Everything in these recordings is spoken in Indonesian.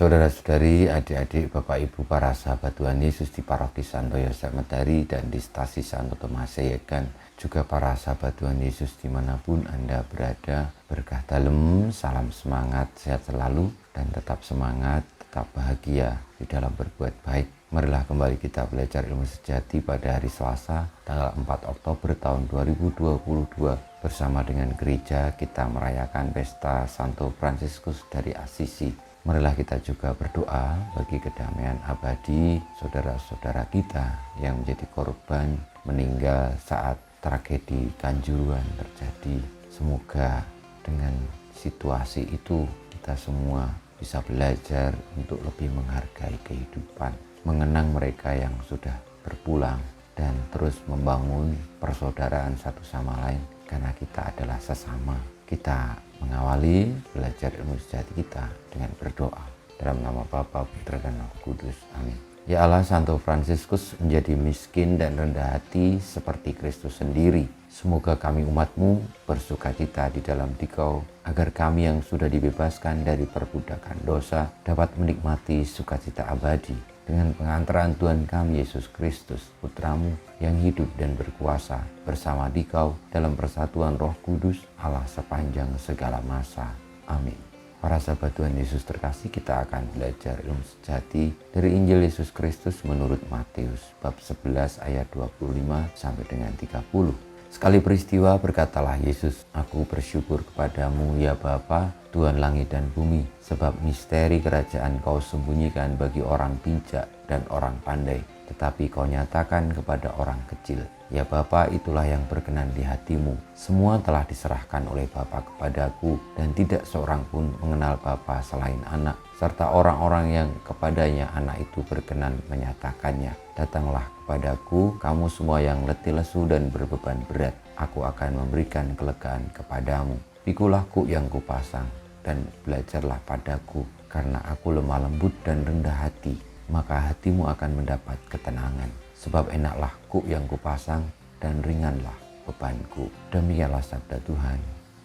Saudara-saudari, adik-adik, Bapak Ibu, para sahabat Tuhan Yesus di Paroki Santo Yosef Medari dan di Stasi Santo Tomas Yegan, juga para sahabat Tuhan Yesus dimanapun Anda berada, berkah dalam, salam semangat, sehat selalu, dan tetap semangat, tetap bahagia di dalam berbuat baik. Marilah kembali kita belajar ilmu sejati pada hari Selasa, tanggal 4 Oktober tahun 2022. Bersama dengan gereja kita merayakan pesta Santo Fransiskus dari Assisi. Marilah kita juga berdoa bagi kedamaian abadi saudara-saudara kita yang menjadi korban meninggal saat tragedi Kanjuruhan terjadi. Semoga dengan situasi itu kita semua bisa belajar untuk lebih menghargai kehidupan, mengenang mereka yang sudah berpulang, dan terus membangun persaudaraan satu sama lain karena kita adalah sesama. Kita mengawali belajar ilmu sejati kita dengan berdoa dalam nama Bapa, Putra, dan Roh Kudus. Amin. Ya Allah, Santo Fransiskus menjadi miskin dan rendah hati seperti Kristus sendiri. Semoga kami umat-Mu bersukacita di dalam Dikau, agar kami yang sudah dibebaskan dari perbudakan dosa dapat menikmati sukacita abadi dengan pengantaran Tuhan kami Yesus Kristus, Putra-Mu yang hidup dan berkuasa bersama Dikau dalam persatuan Roh Kudus, Allah sepanjang segala masa. Amin. Para sahabat Tuhan Yesus terkasih, kita akan belajar ilmu sejati dari Injil Yesus Kristus menurut Matius bab 11 ayat 25 sampai dengan 30. Sekali peristiwa berkatalah Yesus, "Aku bersyukur kepadamu ya Bapa, Tuhan langit dan bumi, sebab misteri kerajaan Kau sembunyikan bagi orang bijak dan orang pandai, tetapi Kau nyatakan kepada orang kecil. Ya Bapa, itulah yang berkenan di hatimu. Semua telah diserahkan oleh Bapa kepadaku, dan tidak seorang pun mengenal Bapa selain anak, serta orang-orang yang kepadanya anak itu berkenan menyatakannya. Datanglah kepadaku, kamu semua yang letih lesu dan berbeban berat, aku akan memberikan kelegaan kepadamu. Pikulah kuk yang kupasang, dan belajarlah padaku, karena aku lemah lembut dan rendah hati, maka hatimu akan mendapat ketenangan. Sebab enaklah kuk yang kupasang dan ringanlah bebanku." Demikianlah sabda Tuhan.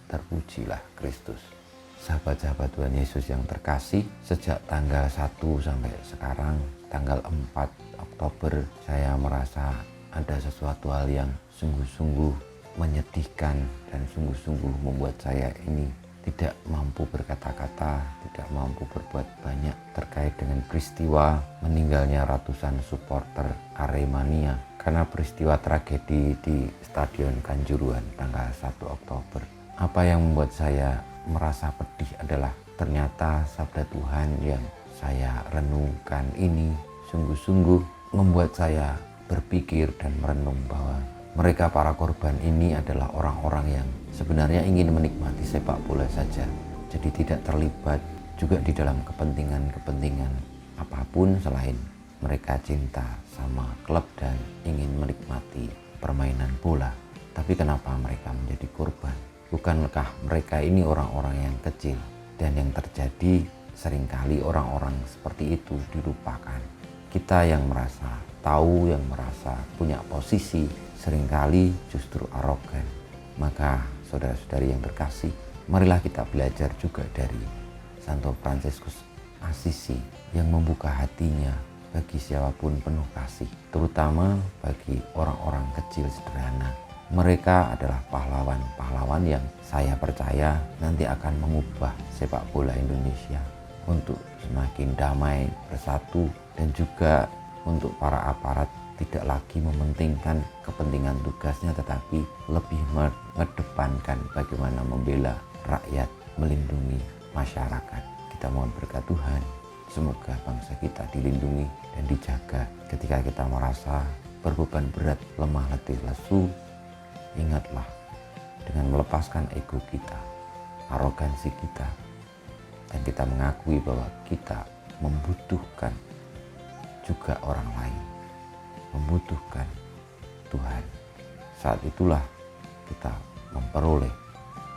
Terpujilah Kristus. Sahabat-sahabat Tuhan Yesus yang terkasih, sejak tanggal 1 sampai sekarang, tanggal 4 Oktober, saya merasa ada sesuatu hal yang sungguh-sungguh menyedihkan dan sungguh-sungguh membuat saya ini tidak mampu berkata-kata, tidak mampu berbuat banyak terkait dengan peristiwa meninggalnya ratusan supporter Aremania karena peristiwa tragedi di Stadion Kanjuruhan tanggal 1 Oktober. Apa yang membuat saya merasa pedih adalah ternyata sabda Tuhan yang saya renungkan ini sungguh-sungguh membuat saya berpikir dan merenung bahwa mereka para korban ini adalah orang-orang yang sebenarnya ingin menikmati sepak bola saja. Jadi tidak terlibat juga di dalam kepentingan-kepentingan apapun selain mereka cinta sama klub dan ingin menikmati permainan bola. Tapi kenapa mereka menjadi korban? Bukankah mereka ini orang-orang yang kecil? Dan yang terjadi seringkali orang-orang seperti itu dilupakan. Kita yang merasa tahu, yang merasa punya posisi, seringkali justru arogan. Maka saudara-saudari yang terkasih, marilah kita belajar juga dari Santo Fransiskus Assisi yang membuka hatinya bagi siapapun penuh kasih, terutama bagi orang-orang kecil sederhana. Mereka adalah pahlawan-pahlawan yang saya percaya nanti akan mengubah sepak bola Indonesia untuk semakin damai, bersatu, dan juga untuk para aparat tidak lagi mementingkan kepentingan tugasnya, tetapi lebih mengedepankan bagaimana membela rakyat, melindungi masyarakat. Kita mohon berkat Tuhan, semoga bangsa kita dilindungi dan dijaga. Ketika kita merasa berbeban berat, lemah letih lesu, ingatlah dengan melepaskan ego kita, arogansi kita, dan kita mengakui bahwa kita membutuhkan juga orang lain, membutuhkan Tuhan. Saat itulah kita memperoleh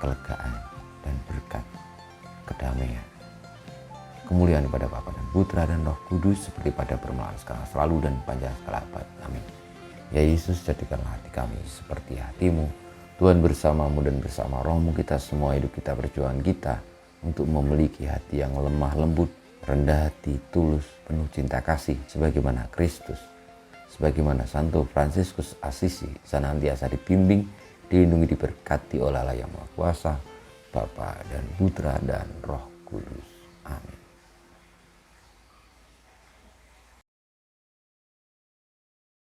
kelegaan dan berkat kedamaian. Kemuliaan kepada Bapa dan Putra dan Roh Kudus seperti pada permulaan, sekarang, selalu, dan panjang segala abad. Amin. Ya Yesus, jadikanlah hati kami seperti hati-Mu. Tuhan bersamamu dan bersama rohmu kita semua hidup kita perjuangan kita untuk memiliki hati yang lemah lembut rendah hati, tulus, penuh cinta kasih sebagaimana Kristus. Sebagaimana Santo Fransiskus Assisi senantiasa dibimbing, dilindungi, diberkati oleh Allah yang Maha Kuasa, Bapa dan Putra dan Roh Kudus. Amin.